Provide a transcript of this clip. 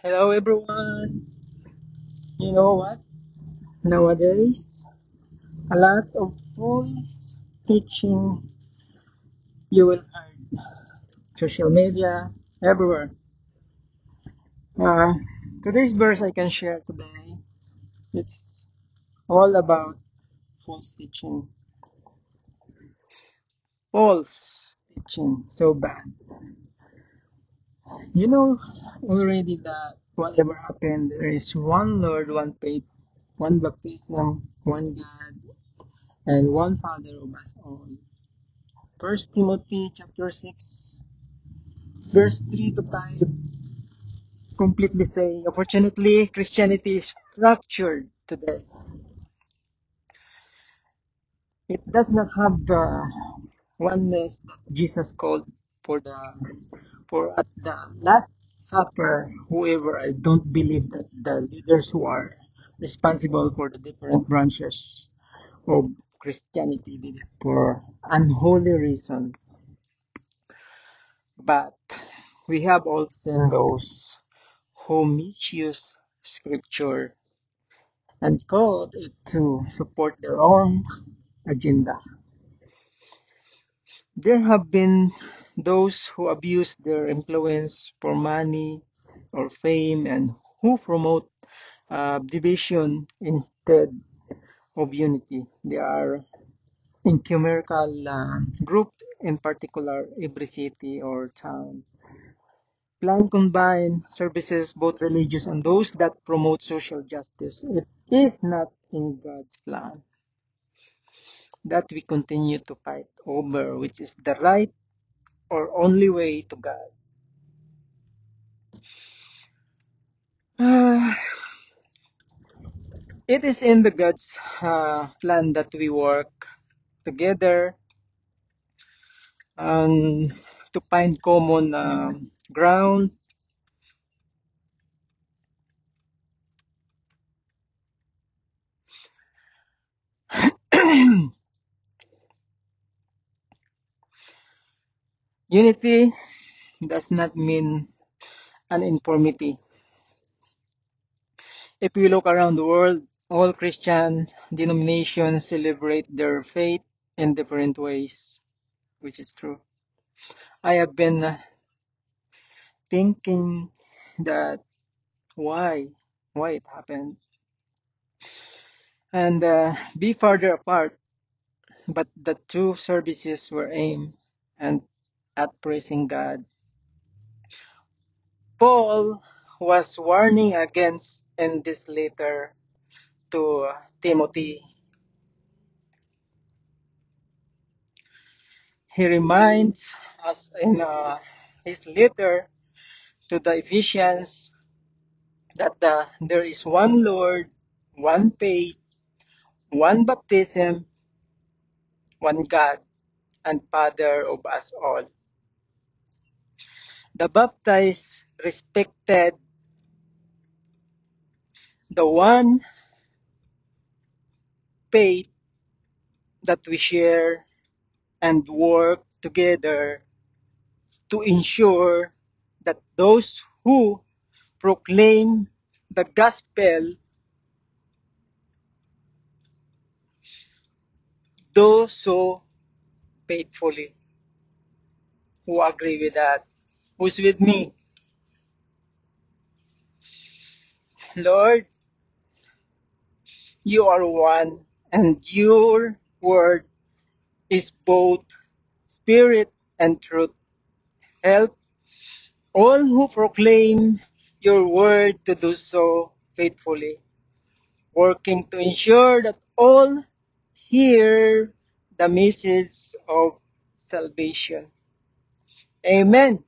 Hello everyone. You know what? Nowadays, a lot of false teaching you will find social media everywhere. Uh, Today's verse I can share today. It's all about false teaching. False teaching, so bad. You know already that whatever happened, there is one Lord, one faith, one baptism, one God, and one Father of us all. First Timothy chapter 6 verse 3 to 5 completely saying, unfortunately, Christianity is fractured today. It does not have the oneness that Jesus called for at the Last Supper. However, I don't believe that the leaders who are responsible for the different branches of Christianity did it for unholy reason. But we have all seen those who misuse scripture and called it to support their own agenda. There have been those who abuse their influence for money or fame and who promote division instead of unity. They are ecumenical group, in particular every city or town. Plan combine services, both religious and those that promote social justice. It is not in God's plan that we continue to fight over which is the right or only way to God. Uh, it is in the God's plan that we work together and to find common ground. Unity does not mean uniformity. If we look around the world, all Christian denominations celebrate their faith in different ways, which is true. I have been thinking that why, why it happened, and be farther apart, but the two services were aimed and at praising God. Paul was warning against in this letter to Timothy. He reminds us in his letter to the Ephesians that there is one Lord, one faith, one baptism, one God, and Father of us all. The baptized respected the one faith that we share and work together to ensure that those who proclaim the gospel do so faithfully. Who agree with that? Who's with me? Lord, you are one, and your word is both spirit and truth. Help all who proclaim your word to do so faithfully, working to ensure that all hear the message of salvation. Amen.